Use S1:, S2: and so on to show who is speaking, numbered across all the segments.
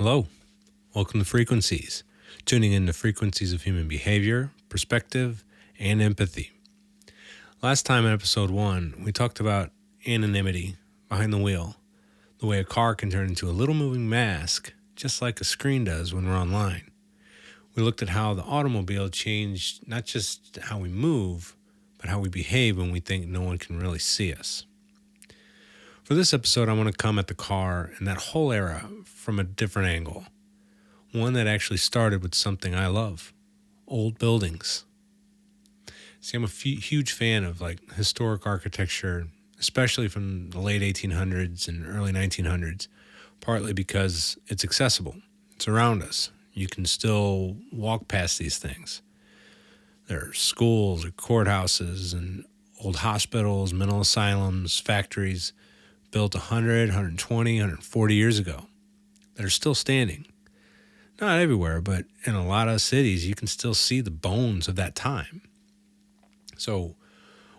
S1: Hello, welcome to Frequencies, tuning in to frequencies of human behavior, perspective, and empathy. Last time in episode 1, we talked about anonymity behind the wheel, the way a car can turn into a little moving mask, just like a screen does when we're online. We looked at how the automobile changed not just how we move, but how we behave when we think no one can really see us. For this episode, I want to come at the car and that whole era from a different angle. One that actually started with something I love, old buildings. See, I'm a huge fan of historic architecture, especially from the late 1800s and early 1900s, partly because it's accessible. It's around us. You can still walk past these things. There are schools or courthouses and old hospitals, mental asylums, factories built 100, 120, 140 years ago that are still standing. Not everywhere, but in a lot of cities, you can still see the bones of that time. So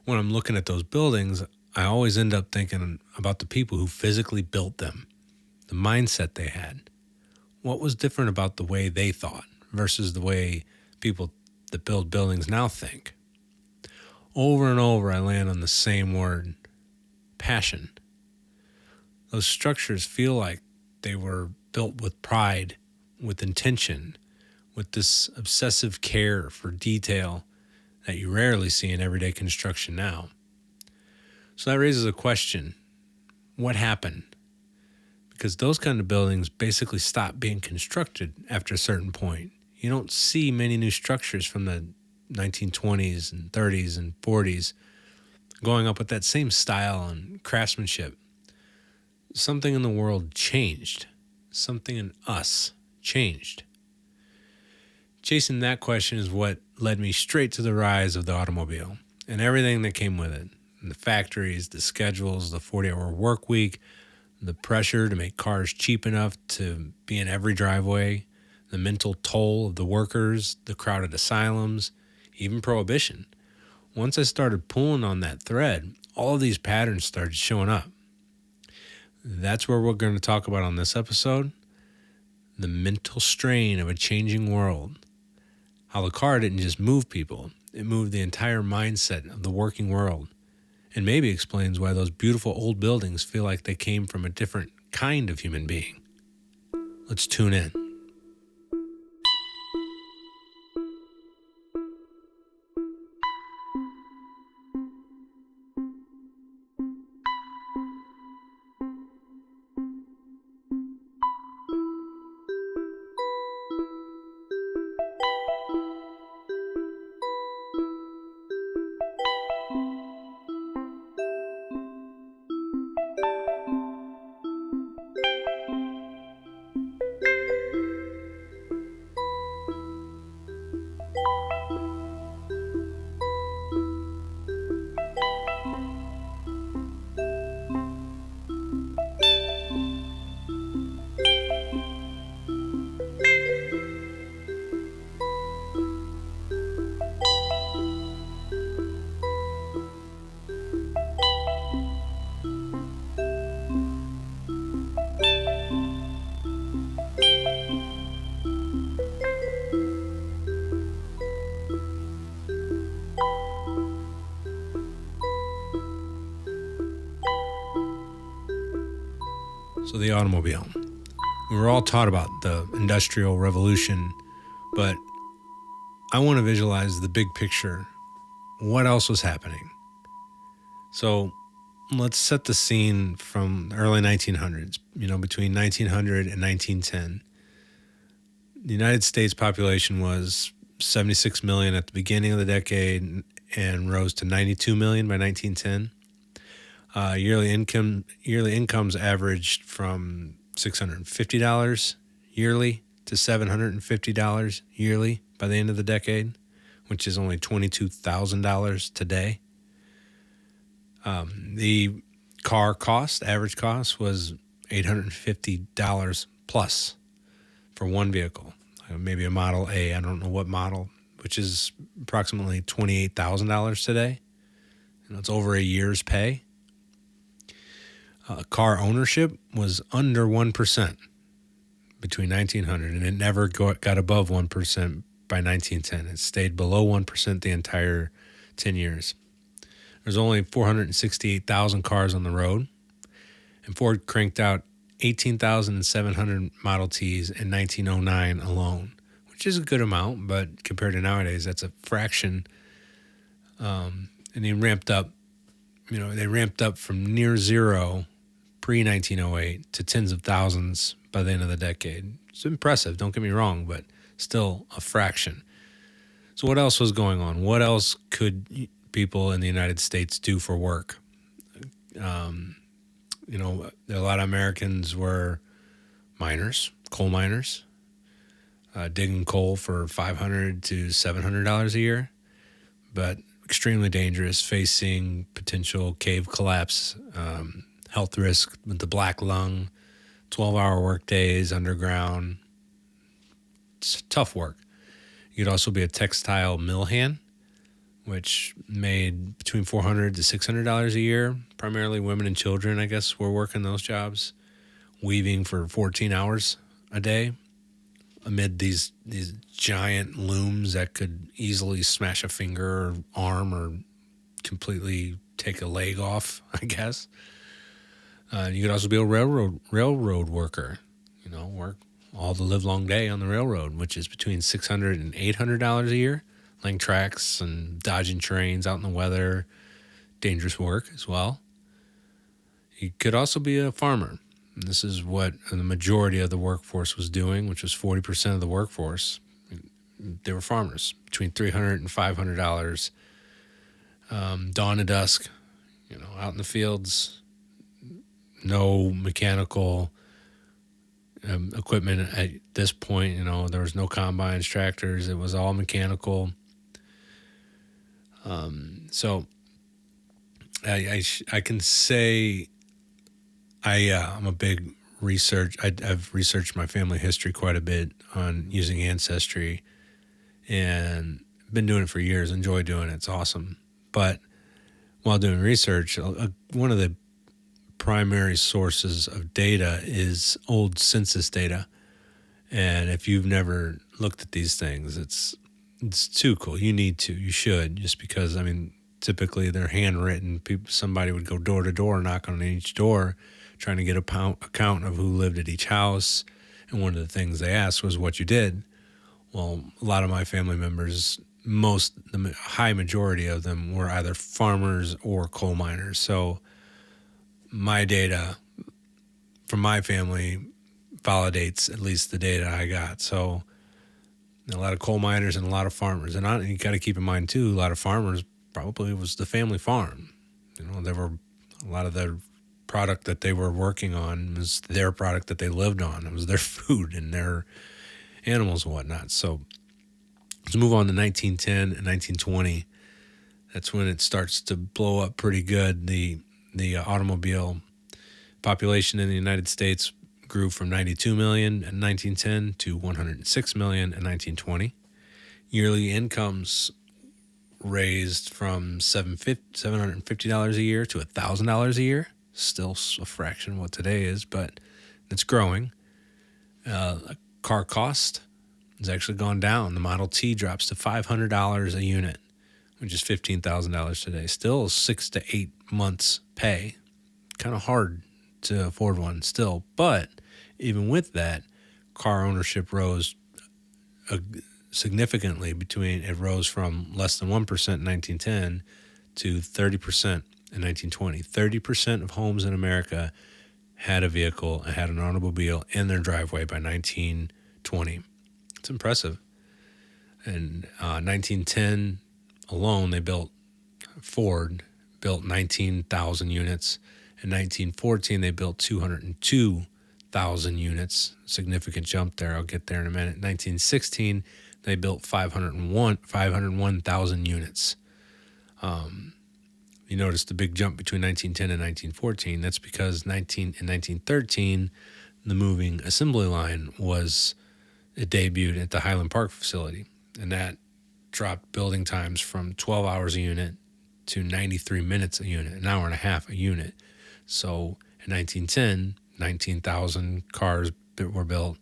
S1: when I'm looking at those buildings, I always end up thinking about the people who physically built them, the mindset they had. What was different about the way they thought versus the way people that build buildings now think? Over and over, I land on the same word, passion. Those structures feel like they were built with pride, with intention, with this obsessive care for detail that you rarely see in everyday construction now. So that raises a question. What happened? Because those kind of buildings basically stop being constructed after a certain point. You don't see many new structures from the 1920s and 30s and 40s going up with that same style and craftsmanship. Something in the world changed. Something in us changed. Chasing that question is what led me straight to the rise of the automobile and everything that came with it. And the factories, the schedules, the 40-hour work week, the pressure to make cars cheap enough to be in every driveway, the mental toll of the workers, the crowded asylums, even prohibition. Once I started pulling on that thread, all of these patterns started showing up. That's where we're going to talk about on this episode, the mental strain of a changing world. How the car didn't just move people, it moved the entire mindset of the working world. And maybe explains why those beautiful old buildings feel like they came from a different kind of human being. Let's tune in. So the automobile. We were all taught about the Industrial Revolution, but I want to visualize the big picture. What else was happening? So let's set the scene from the early 1900s, between 1900 and 1910. The United States population was 76 million at the beginning of the decade and rose to 92 million by 1910. Yearly incomes averaged from $650 yearly to $750 yearly by the end of the decade, which is only $22,000 today. The average cost was $850 plus for one vehicle, maybe a Model A, I don't know what model, which is approximately $28,000 today. And it's over a year's pay. Car ownership was under 1%. between 1900, and it never got above 1% by 1910. It stayed below 1% the entire 10 years. There's only 468,000 cars on the road, and Ford cranked out 18,700 Model Ts in 1909 alone, which is a good amount, but compared to nowadays, that's a fraction. And they ramped up from near zero pre-1908 to tens of thousands by the end of the decade. It's impressive, don't get me wrong, but still a fraction. So what else was going on? What else could people in the United States do for work? A lot of Americans were miners, coal miners, digging coal for $500 to $700 a year, but extremely dangerous, facing potential cave collapse, health risk with the black lung, 12-hour work days underground. It's tough work. You could also be a textile mill hand, which made between $400 to $600 a year. Primarily women and children, I guess, were working those jobs, weaving for 14 hours a day amid these giant looms that could easily smash a finger or arm or completely take a leg off, I guess. You could also be a railroad worker, work all the livelong day on the railroad, which is between $600 and $800 a year, laying tracks and dodging trains out in the weather. Dangerous work as well. You could also be a farmer. And this is what the majority of the workforce was doing, which was 40% of the workforce. They were farmers, between $300 and $500, dawn to dusk, out in the fields. No mechanical equipment at this point. There was no combines, tractors. It was all mechanical. So I can say I'm a big I've researched my family history quite a bit on using Ancestry, and been doing it for years. Enjoy doing it. It's awesome. But while doing research, one of the primary sources of data is old census data. And if you've never looked at these things, it's too cool. You should, just because, typically they're handwritten. Somebody would go door to door, knock on each door, trying to get a count of who lived at each house. And one of the things they asked was what you did. Well, a lot of my family members, the high majority of them were either farmers or coal miners. So my data from my family validates at least the data I got. So a lot of coal miners and a lot of farmers. And you got to keep in mind, too, a lot of farmers probably was the family farm. There were a lot of the product that they were working on was their product that they lived on. It was their food and their animals and whatnot. So let's move on to 1910 and 1920. That's when it starts to blow up pretty good. The automobile population in the United States grew from 92 million in 1910 to 106 million in 1920. Yearly incomes raised from $750 a year to $1,000 a year. Still a fraction of what today is, but it's growing. Car cost has actually gone down. The Model T drops to $500 a unit, which is $15,000 today. Still 6 to 8 months pay. Kind of hard to afford one still. But even with that, car ownership rose significantly. It rose from less than 1% in 1910 to 30% in 1920. 30% of homes in America had a vehicle and had an automobile in their driveway by 1920. It's impressive. In 1910 alone, Ford built 19,000 units. In 1914, they built 202,000 units. Significant jump there. I'll get there in a minute. 1916, they built 501,000 units. You notice the big jump between 1910 and 1914. That's because in 1913, the moving assembly line it debuted at the Highland Park facility, and that dropped building times from 12 hours a unit to 93 minutes a unit, an hour and a half a unit. So in 1910, 19,000 cars were built.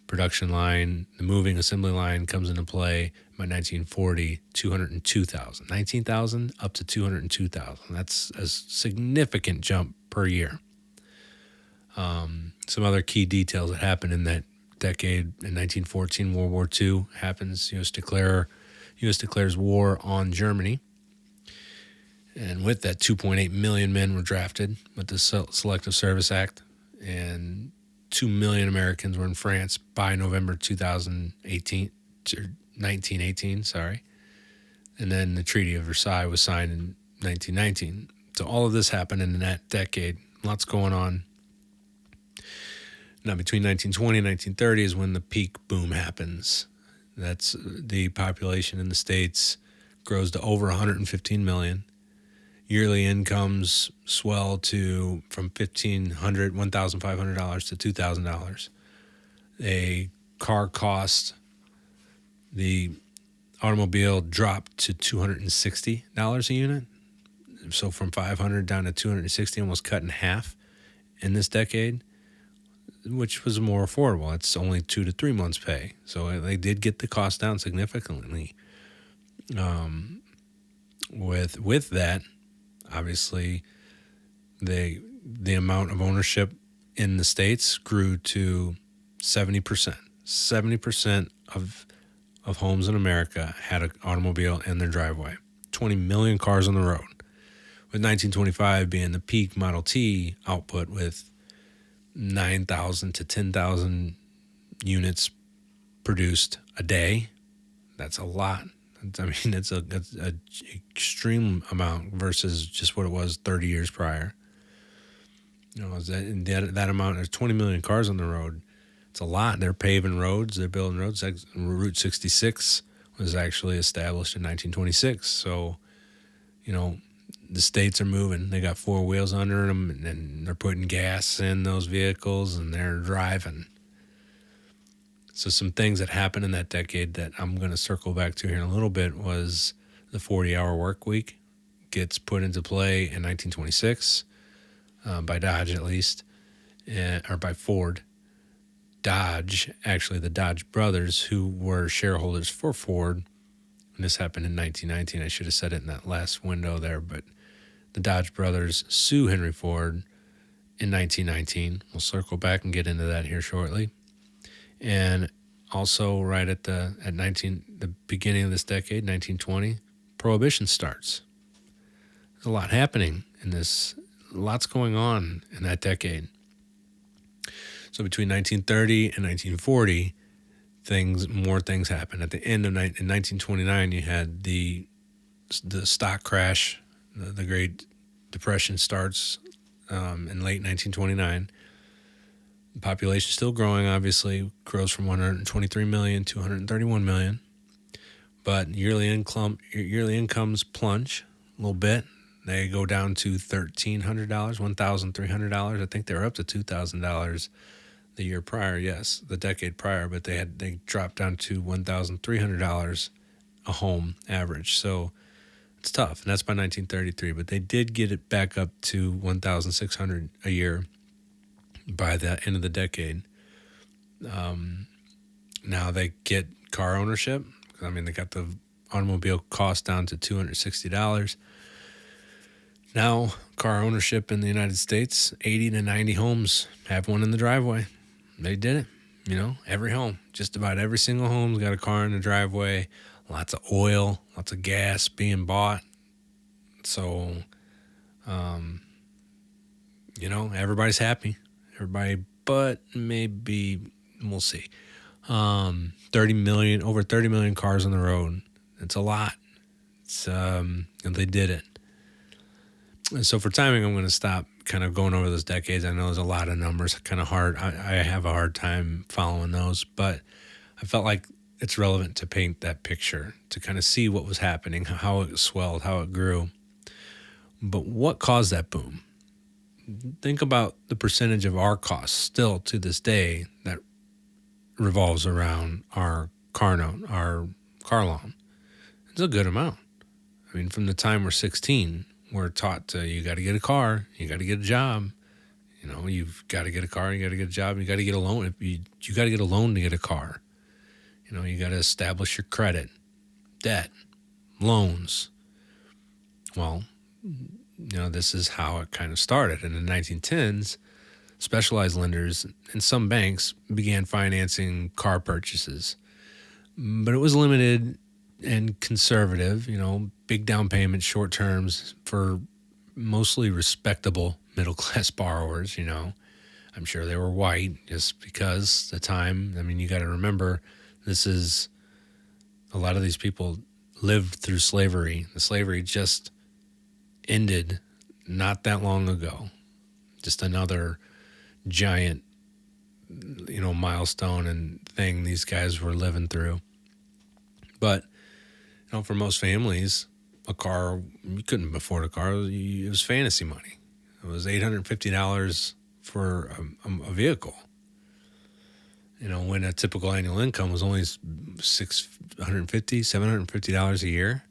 S1: production line, the moving assembly line comes into play by 1940, 202,000. 19,000 up to 202,000. That's a significant jump per year. Some other key details that happened in that decade. In 1914, World War II happens. U.S. declares war on Germany. And with that, 2.8 million men were drafted with the Selective Service Act, and 2 million Americans were in France by November 1918, sorry. And then the Treaty of Versailles was signed in 1919. So all of this happened in that decade. Lots going on. Now, between 1920 and 1930 is when the peak boom happens. That's the population in the States grows to over 115 million. Yearly incomes swell to from $1,500 to $2,000. A car cost, the automobile dropped to $260 a unit. So from $500 down to $260, almost cut in half in this decade, which was more affordable. It's only 2 to 3 months' pay. So they did get the cost down significantly. With that, obviously, the amount of ownership in the States grew to 70%. 70% of homes in America had an automobile in their driveway. 20 million cars on the road. With 1925 being the peak Model T output with 9,000 to 10,000 units produced a day. That's a lot. I mean, it's a extreme amount versus just what it was 30 years prior. You know, that amount, there's 20 million cars on the road. It's a lot. They're paving roads. They're building roads. Route 66 was actually established in 1926. So, you know, the states are moving. They got 4 wheels under them, and they're putting gas in those vehicles, and they're driving. So some things that happened in that decade that I'm going to circle back to here in a little bit was the 40-hour work week gets put into play in 1926 by Dodge, at least, or by Ford. Dodge, actually the Dodge brothers, who were shareholders for Ford, and this happened in 1919. I should have said it in that last window there, but the Dodge brothers sue Henry Ford in 1919. We'll circle back and get into that here shortly. And also right at the beginning of this decade, 1920, Prohibition starts. There's a lot happening in this. Lots going on in that decade. So between 1930 and 1940, more things happened. At the end of in 1929, you had the stock crash. The Great Depression starts in late 1929. The population still growing, obviously, grows from 123 million to 131 million. But yearly incomes plunge a little bit. They go down to $1,300, $1,300. I think they were up to $2,000 the year prior, yes, the decade prior, but they dropped down to $1,300 a home average. So it's tough, and that's by 1933. But they did get it back up to $1,600 a year by the end of the decade. Now they get car ownership. I mean, they got the automobile cost down to $260. Now, car ownership in the United States, 80 to 90 homes have one in the driveway. They did it. You know, every home, just about every single home's got a car in the driveway. Lots of oil, lots of gas being bought. So, you know, everybody's happy. Everybody, but maybe we'll see. 30 million, over 30 million cars on the road. It's a lot. And they did it. And so for timing, I'm going to stop kind of going over those decades. I know there's a lot of numbers, kind of hard. I have a hard time following those, but I felt like it's relevant to paint that picture, to kind of see what was happening, how it swelled, how it grew. But what caused that boom? Think about the percentage of our costs still to this day that revolves around our car loan. It's a good amount. I mean, from the time we're 16, we're taught to, you got to get a car, you got to get a job, You've got to get a car, you got to get a job, you got to get a loan. You got to get a loan to get a car. You got to establish your credit, debt, loans. Well, this is how it kind of started. In the 1910s, specialized lenders and some banks began financing car purchases. But it was limited and conservative, big down payments, short terms for mostly respectable middle-class borrowers, I'm sure they were white just because the time, you got to remember, a lot of these people lived through slavery. The slavery just ended not that long ago. Just another giant, milestone and thing these guys were living through. But, for most families, a car, you couldn't afford a car. It was fantasy money. It was $850 for a vehicle. When a typical annual income was only $750 a year.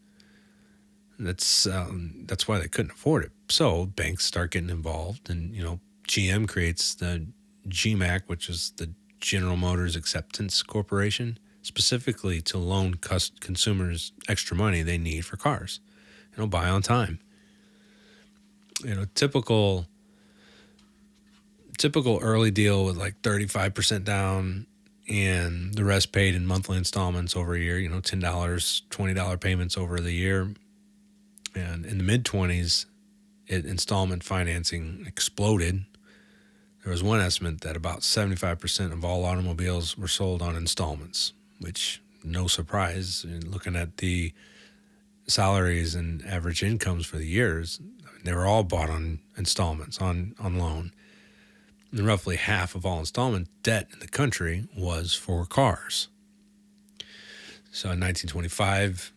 S1: That's why they couldn't afford it. So banks start getting involved, and GM creates the GMAC, which is the General Motors Acceptance Corporation, specifically to loan consumers extra money they need for cars. Buy on time. Typical early deal with like 35% down and the rest paid in monthly installments over a year, $10, $20 payments over the year. And in the mid-20s, installment financing exploded. There was one estimate that about 75% of all automobiles were sold on installments, which, no surprise, looking at the salaries and average incomes for the years, they were all bought on installments, on loan. And roughly half of all installment debt in the country was for cars. So in 1925,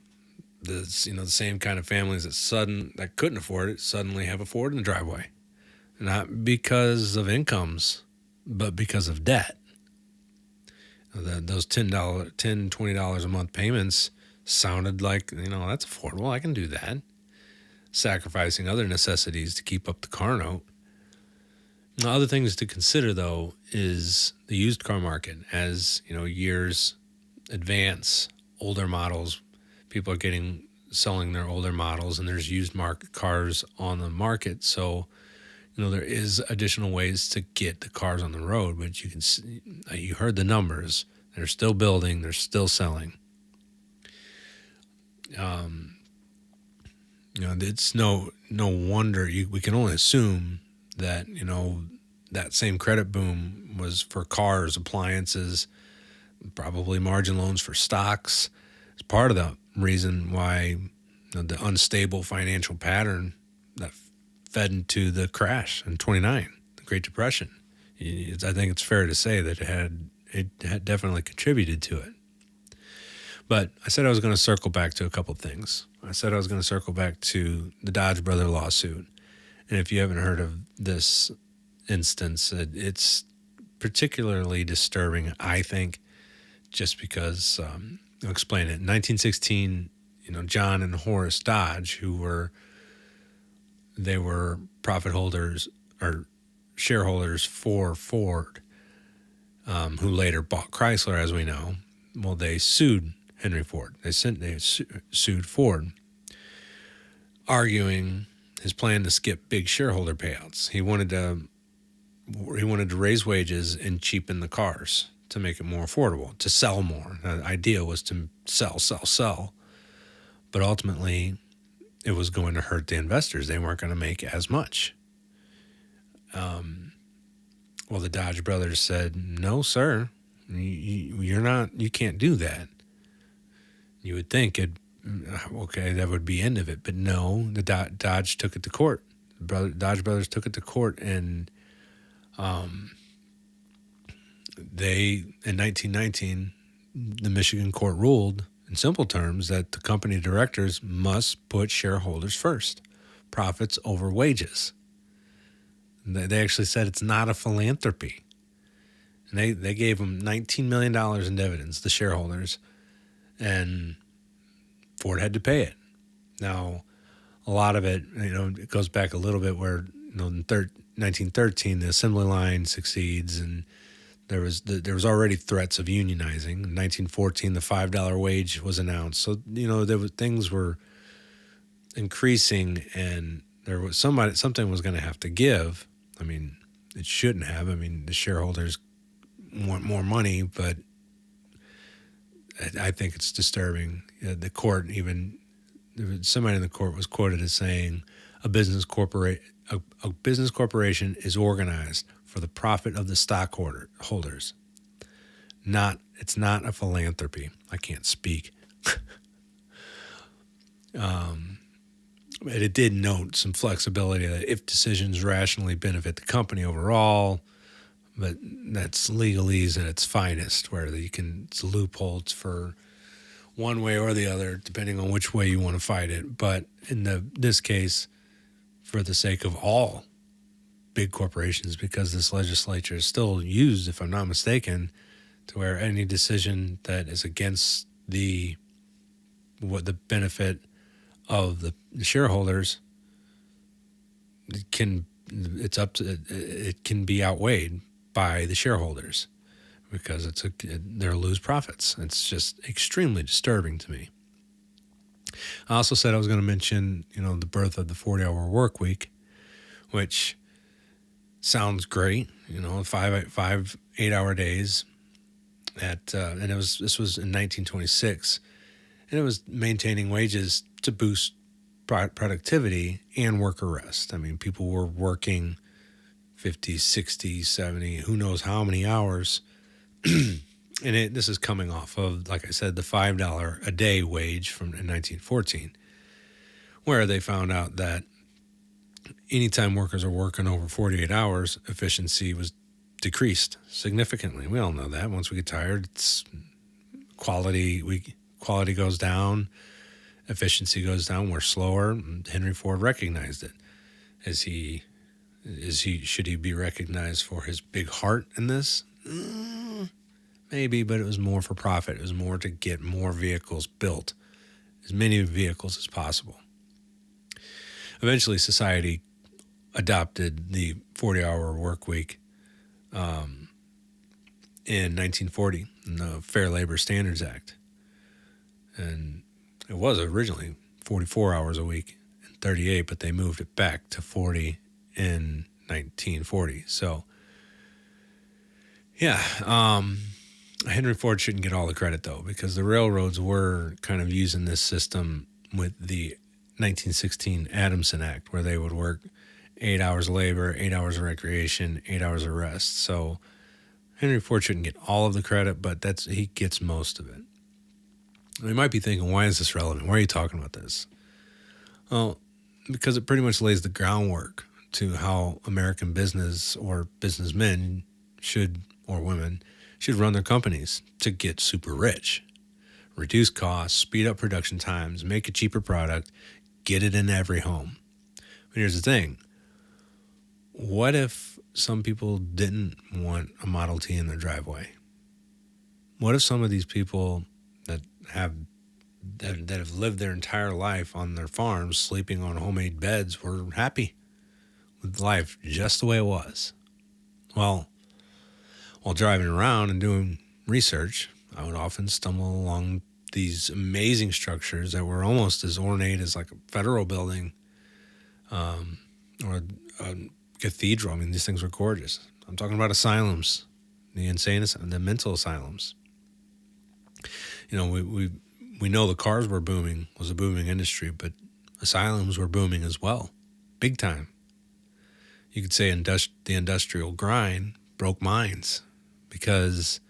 S1: the same kind of families that couldn't afford it suddenly have a Ford in the driveway, not because of incomes, but because of debt. Those $10, $20 a month payments sounded like, that's affordable. I can do that. Sacrificing other necessities to keep up the car note. Now, other things to consider, though, is the used car market. As years advance, older models, people are selling their older models, and there's used cars on the market. So, there is additional ways to get the cars on the road, but you can see, you heard the numbers. They're still building. They're still selling. It's no wonder. We can only assume that, that same credit boom was for cars, appliances, probably margin loans for stocks. It's part of the reason why the unstable financial pattern that fed into the crash in 29, the Great Depression. I think it's fair to say that it had definitely contributed to it. But I said I was going to circle back to a couple things. I said I was going to circle back to the Dodge brother lawsuit. And if you haven't heard of this instance, it's particularly disturbing, I think, just because, I'll explain it. In 1916, John and Horace Dodge, they were profit holders or shareholders for Ford, who later bought Chrysler, as we know. Well, they sued Henry Ford. They sued Ford, arguing his plan to skip big shareholder payouts. He wanted to raise wages and cheapen the cars to make it more affordable, to sell more. The idea was to sell. But ultimately, it was going to hurt the investors. They weren't going to make as much. Well, the Dodge brothers said, "No, sir, you can't do that." You would think that would be end of it, but no. The Dodge took it to court. Dodge brothers took it to court, and in 1919, the Michigan court ruled in simple terms that the company directors must put shareholders first, profits over wages. They actually said it's not a philanthropy. And they gave them $19 million in dividends, the shareholders, and Ford had to pay it. Now, a lot of it, it goes back a little bit where, in 1913, the assembly line succeeds, and there was already threats of unionizing. In 1914, the $5 wage was announced. So things were increasing, and there was something was going to have to give. I mean, it shouldn't have. I mean, the shareholders want more money, but I think it's disturbing. The court, even somebody in the court was quoted as saying, a business corporation is organized for the profit of the stockholders. It's not a philanthropy. I can't speak. It did note some flexibility that if decisions rationally benefit the company overall, but that's legalese at its finest, where it's loopholes for one way or the other, depending on which way you want to fight it. But in this case, for the sake of all big corporations, because this legislature is still used, if I'm not mistaken, to where any decision that is against the benefit of the shareholders it can be outweighed by the shareholders, because they'll lose profits. It's just extremely disturbing to me. I also said I was going to mention, the birth of the 40-hour work week, which sounds great. 5 8-hour days and this was in 1926, and it was maintaining wages to boost productivity and worker rest. I mean, people were working 50, 60, 70, who knows how many hours. And this is coming off of, like I said, the $5 a day wage in 1914, where they found out that anytime workers are working over 48 hours, efficiency was decreased significantly. We all know that. Once we get tired, quality goes down, efficiency goes down, we're slower. Henry Ford recognized it. Should he be recognized for his big heart in this? Maybe, but it was more for profit. It was more to get more vehicles built, as many vehicles as possible. Eventually, society adopted the 40-hour work week in 1940 in the Fair Labor Standards Act. And it was originally 44 hours a week in 38, but they moved it back to 40 in 1940. So, yeah, Henry Ford shouldn't get all the credit, though, because the railroads were kind of using this system with the 1916 Adamson Act, where they would work 8 hours of labor, 8 hours of recreation, 8 hours of rest. So Henry Ford shouldn't get all of the credit, but he gets most of it. You might be thinking, why is this relevant? Why are you talking about this? Well, because it pretty much lays the groundwork to how American business or businessmen or women should run their companies to get super rich. Reduce costs, speed up production times, make a cheaper product, get it in every home. But here's the thing. What if some people didn't want a Model T in their driveway? What if some of these people that have lived their entire life on their farms, sleeping on homemade beds, were happy with life just the way it was? Well, while driving around and doing research, I would often stumble along these amazing structures that were almost as ornate as like a federal building or a cathedral. I mean, these things were gorgeous. I'm talking about asylums, the mental asylums. We know the cars were booming, was a booming industry, but asylums were booming as well, big time. You could say the industrial grind broke minds, because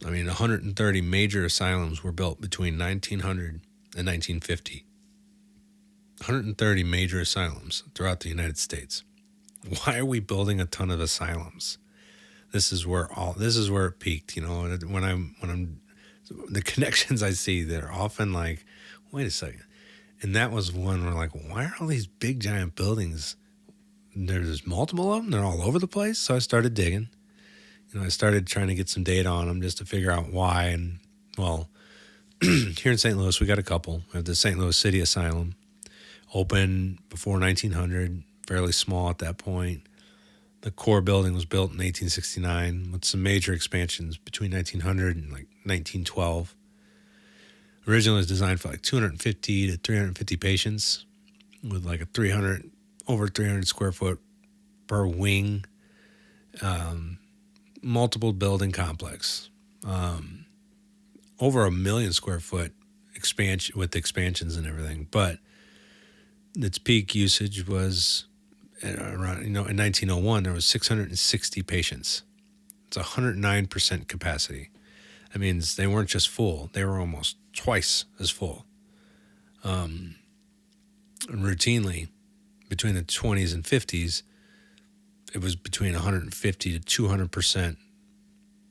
S1: 130 major asylums were built between 1900 and 1950. 130 major asylums throughout the United States. Why are we building a ton of asylums? This is where it peaked. When I'm the connections I see, they're often like, wait a second. And that was one where, like, why are all these big giant buildings? There's multiple of them. They're all over the place. So I started digging. I started trying to get some data on them just to figure out why. And, well, here in St. Louis, we got a couple. We have the St. Louis City Asylum, open before 1900, fairly small at that point. The core building was built in 1869 with some major expansions between 1900 and like 1912. Originally, it was designed for like 250 to 350 patients with like a 300 square foot per wing, multiple building complex, over 1 million square foot expansion with expansions and everything. But its peak usage was around, in 1901, there was 660 patients. It's 109% capacity. That means they weren't just full; they were almost twice as full. And routinely, between the 20s and 50s, it was between 150 to 200%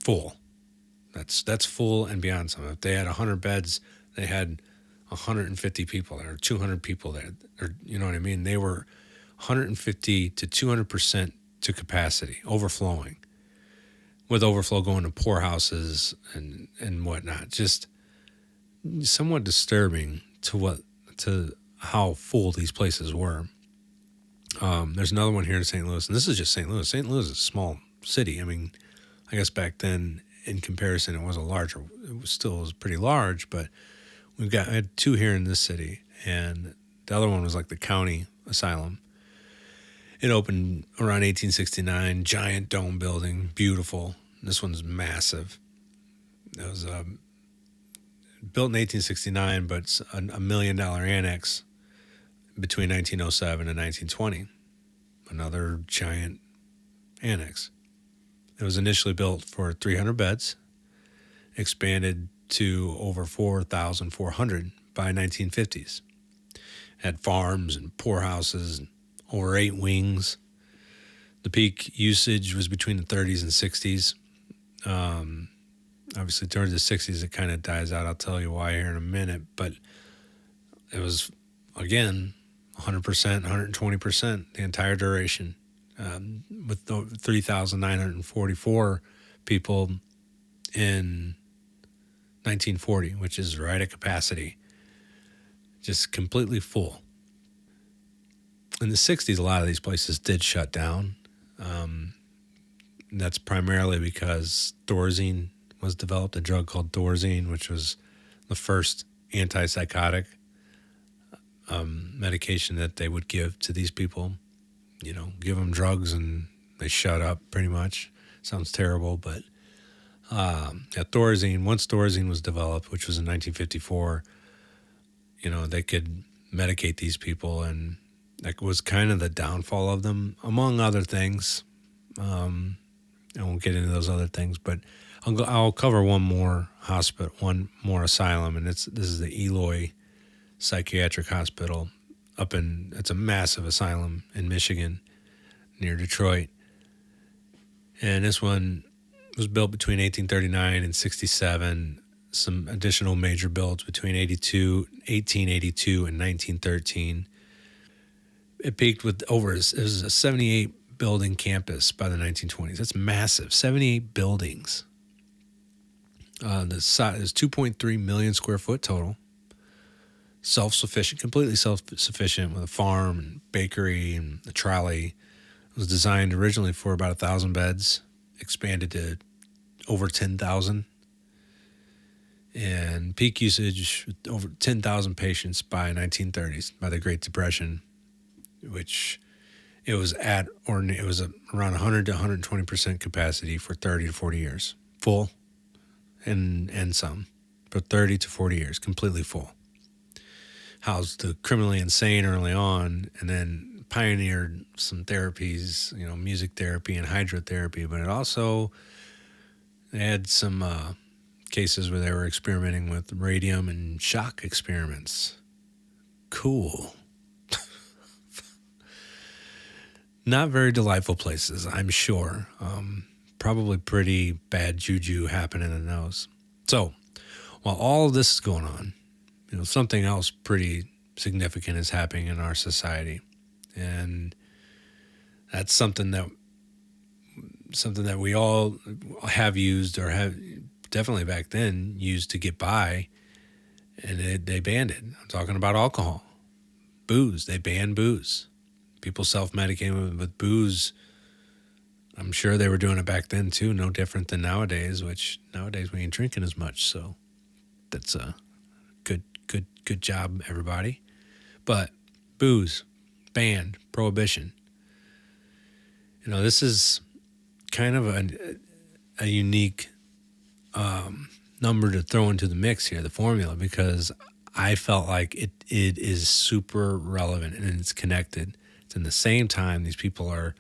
S1: full. That's full and beyond some. If they had 100 beds, they had 150 people there, or 200 people there, or you know what I mean? They were 150 to 200% to capacity, overflowing, with overflow going to poorhouses and whatnot. Just somewhat disturbing to how full these places were. There's another one here in St. Louis, and this is just St. Louis. St. Louis is a small city. I mean, I guess back then, in comparison, it was pretty large, but I had two here in this city, and the other one was like the county asylum. It opened around 1869, giant dome building, beautiful. This one's massive. It was built in 1869, but it's a $1 million annex between 1907 and 1920. Another giant annex. It was initially built for 300 beds, expanded to over 4,400 by 1950s. Had farms and poorhouses and over 8 wings. The peak usage was between the 30s and 60s. Obviously, towards the 60s, it kind of dies out. I'll tell you why here in a minute. But it was, again, 100%, 120% the entire duration, with 3,944 people in 1940, which is right at capacity, just completely full. In the 60s, a lot of these places did shut down. That's primarily because Thorazine was developed, a drug called Thorazine, which was the first antipsychotic medication that they would give to these people. Give them drugs and they shut up pretty much. Sounds terrible, but Thorazine, once Thorazine was developed, which was in 1954, they could medicate these people, and that was kind of the downfall of them, among other things. I won't get into those other things, but I'll cover one more hospital, one more asylum, and this is the Eloy Psychiatric Hospital it's a massive asylum in Michigan near Detroit. And this one was built between 1839 and 67. Some additional major builds between 1882 and 1913. It peaked with it was a 78 building campus by the 1920s. That's massive. 78 buildings. The size is 2.3 million square foot total. Self-sufficient, completely self-sufficient, with a farm and bakery and a trolley. It was designed originally for about 1,000 beds, expanded to over 10,000. And peak usage over 10,000 patients by 1930s, by the Great Depression, which it was around 100 to 120% capacity for 30 to 40 years, full, and some, for 30 to 40 years, completely full. Housed the criminally insane early on, and then pioneered some therapies, music therapy and hydrotherapy, but it also had some cases where they were experimenting with radium and shock experiments. Cool. Not very delightful places, I'm sure. Probably pretty bad juju happening in those. So, while all of this is going on, something else pretty significant is happening in our society. And that's something that we all have used, or have definitely back then used to get by, and they banned it. I'm talking about alcohol. Booze. They banned booze. People self-medicating with booze I'm sure they were doing it back then too, no different than nowadays, which nowadays we ain't drinking as much. So that's a good job, everybody. But booze, banned, prohibition. This is kind of a unique number to throw into the mix here, the formula, because I felt like it is super relevant and it's connected. It's in the same time these people are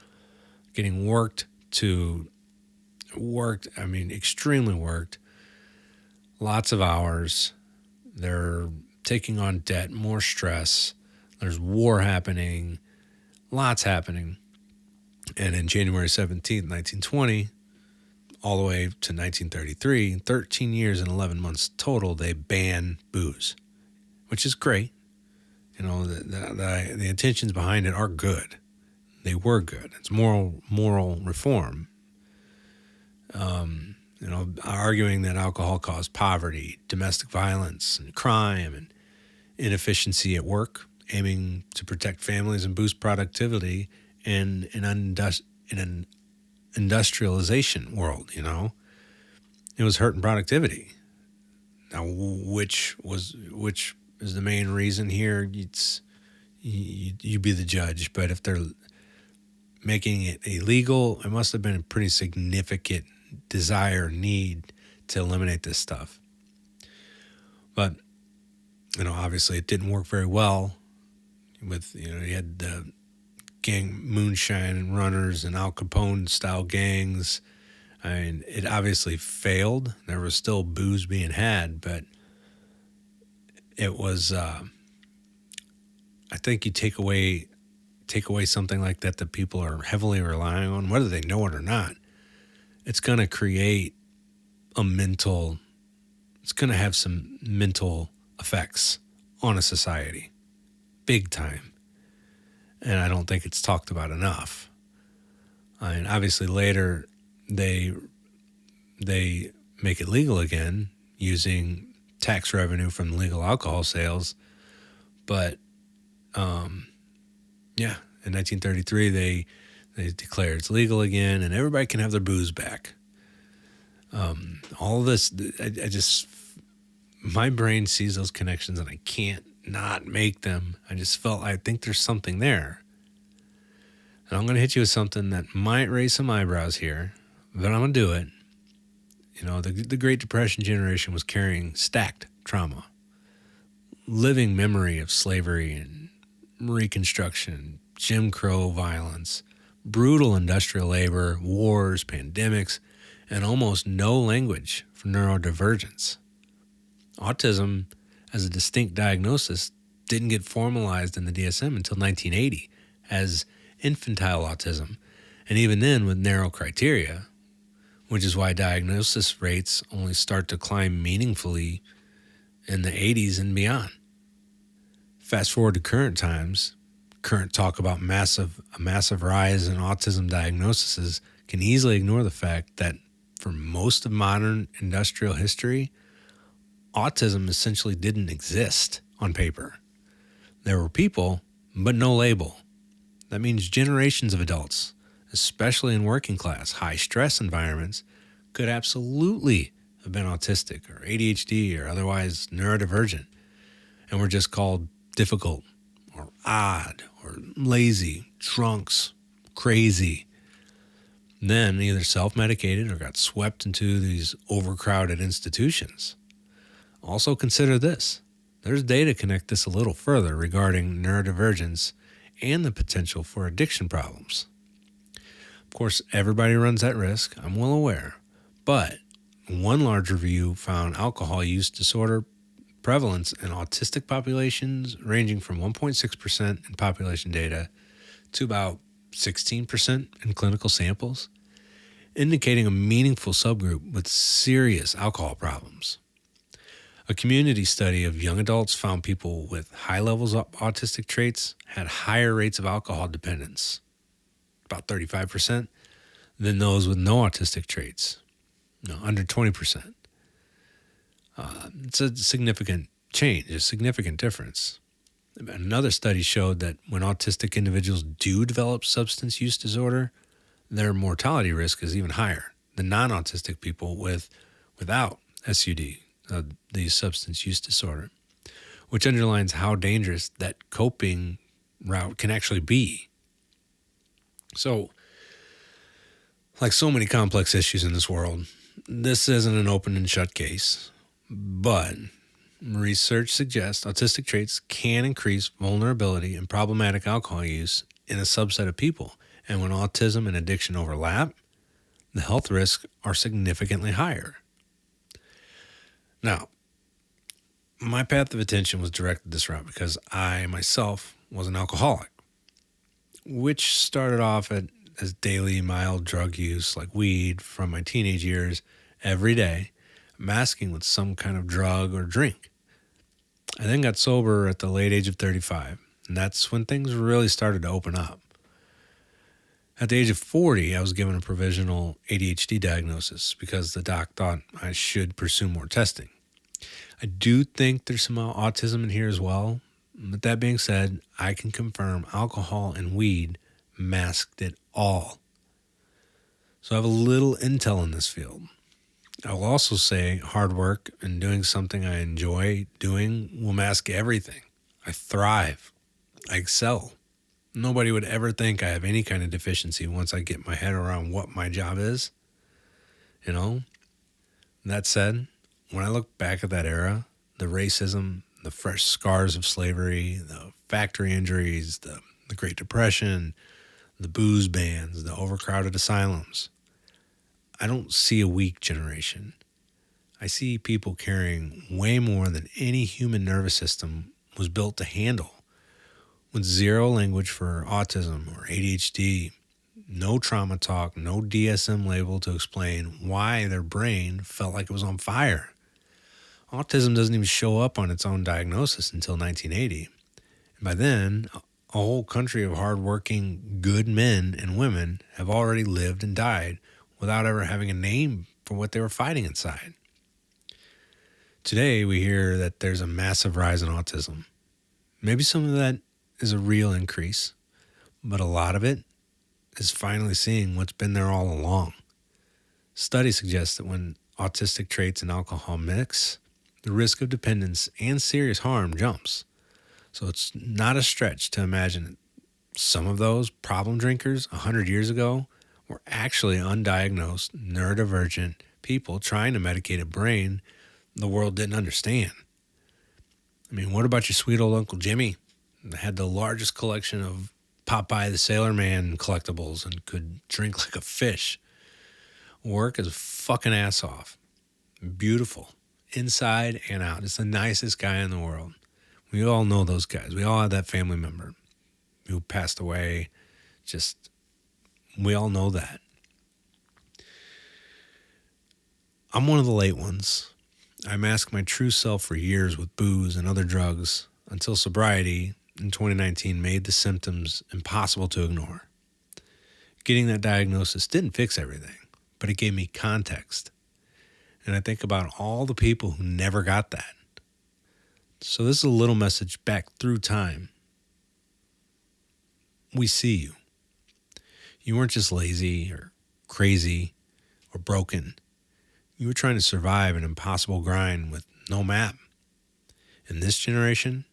S1: getting extremely worked, lots of hours. They're taking on debt, more stress. There's war happening, lots happening. And in January 17th, 1920, all the way to 1933, 13 years and 11 months total, they ban booze, which is great. The intentions behind it are good. They were good. It's moral reform. Arguing that alcohol caused poverty, domestic violence, and crime, and inefficiency at work, aiming to protect families and boost productivity in an industrialization world. It was hurting productivity. Now, which is the main reason here? You be the judge. But if they're making it illegal, it must have been a pretty significant desire, need to eliminate this stuff. But, obviously it didn't work very well with, you had the gang moonshine and runners and Al Capone style gangs. I mean, it obviously failed. There was still booze being had, but it was, I think you take away something like that people are heavily relying on, whether they know it or not. It's going to create it's going to have some mental effects on a society, big time. And I don't think it's talked about enough. I mean, obviously later they make it legal again using tax revenue from legal alcohol sales. But, in 1933, they declare it's legal again and everybody can have their booze back. All of this, my brain sees those connections and I can't not make them. I think there's something there. And I'm going to hit you with something that might raise some eyebrows here, but I'm going to do it. The Great Depression generation was carrying stacked trauma, living memory of slavery and Reconstruction, Jim Crow violence, brutal industrial labor, wars, pandemics, and almost no language for neurodivergence. Autism, as a distinct diagnosis, didn't get formalized in the DSM until 1980 as infantile autism, and even then with narrow criteria, which is why diagnosis rates only start to climb meaningfully in the 80s and beyond. Fast forward to current times, current talk about a massive rise in autism diagnoses can easily ignore the fact that for most of modern industrial history, autism essentially didn't exist on paper. There were people, but no label. That means generations of adults, especially in working class, high stress environments, could absolutely have been autistic or ADHD or otherwise neurodivergent, and were just called difficult or odd or lazy, drunks, crazy. Then either self-medicated or got swept into these overcrowded institutions. Also consider this. There's data to connect this a little further regarding neurodivergence and the potential for addiction problems. Of course, everybody runs that risk, I'm well aware, but one large review found alcohol use disorder prevalence in autistic populations ranging from 1.6% in population data to about 16% in clinical samples, indicating a meaningful subgroup with serious alcohol problems. A community study of young adults found people with high levels of autistic traits had higher rates of alcohol dependence, about 35%, than those with no autistic traits, under 20%. It's a significant change, a significant difference. Another study showed that when autistic individuals do develop substance use disorder, their mortality risk is even higher than non-autistic people without SUD, the substance use disorder, which underlines how dangerous that coping route can actually be. So, like so many complex issues in this world, this isn't an open and shut case, but research suggests autistic traits can increase vulnerability and problematic alcohol use in a subset of people. And when autism and addiction overlap, the health risks are significantly higher. Now, my path of attention was directed this route because I myself was an alcoholic, which started off as daily mild drug use like weed from my teenage years every day, masking with some kind of drug or drink. I then got sober at the late age of 35, and that's when things really started to open up. At the age of 40, I was given a provisional ADHD diagnosis because the doc thought I should pursue more testing. I do think there's some autism in here as well. But that being said, I can confirm alcohol and weed masked it all. So I have a little intel in this field. I will also say hard work and doing something I enjoy doing will mask everything. I thrive. I excel. Nobody would ever think I have any kind of deficiency once I get my head around what my job is. You know? That said, when I look back at that era, the racism, the fresh scars of slavery, the factory injuries, the Great Depression, the booze bans, the overcrowded asylums, I don't see a weak generation. I see people carrying way more than any human nervous system was built to handle. With zero language for autism or ADHD, no trauma talk, no DSM label to explain why their brain felt like it was on fire. Autism doesn't even show up on its own diagnosis until 1980. And by then, a whole country of hardworking, good men and women have already lived and died without ever having a name for what they were fighting inside. Today, we hear that there's a massive rise in autism. Maybe some of that is a real increase, but a lot of it is finally seeing what's been there all along. Studies suggest that when autistic traits and alcohol mix, the risk of dependence and serious harm jumps. So it's not a stretch to imagine that some of those problem drinkers 100 years ago were actually undiagnosed, neurodivergent people trying to medicate a brain the world didn't understand. I mean, what about your sweet old Uncle Jimmy? Had the largest collection of Popeye the Sailor Man collectibles and could drink like a fish. Work his fucking ass off. Beautiful. Inside and out. It's the nicest guy in the world. We all know those guys. We all have that family member who passed away. We all know that. I'm one of the late ones. I masked my true self for years with booze and other drugs until sobriety in 2019 made the symptoms impossible to ignore. Getting that diagnosis didn't fix everything, but it gave me context. And I think about all the people who never got that. So this is a little message back through time. We see you. You weren't just lazy or crazy or broken. You were trying to survive an impossible grind with no map. In this generation,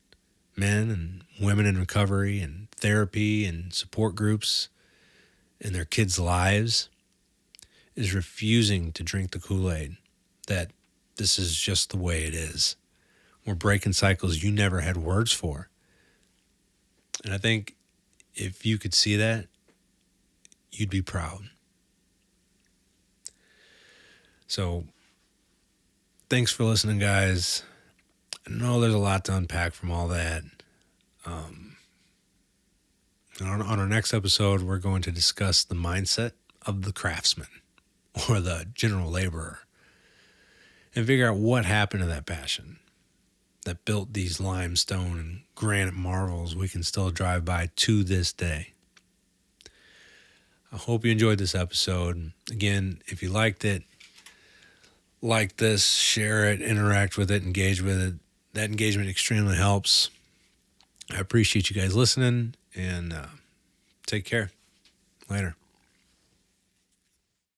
S1: men and women in recovery and therapy and support groups in their kids' lives is refusing to drink the Kool-Aid that this is just the way it is. We're breaking cycles you never had words for. And I think if you could see that, you'd be proud. So, thanks for listening, guys. I know there's a lot to unpack from all that. On our next episode, we're going to discuss the mindset of the craftsman or the general laborer and figure out what happened to that passion that built these limestone and granite marvels we can still drive by to this day. I hope you enjoyed this episode. Again, if you liked it, like this, share it, interact with it, engage with it. That engagement extremely helps. I appreciate you guys listening, and take care. Later.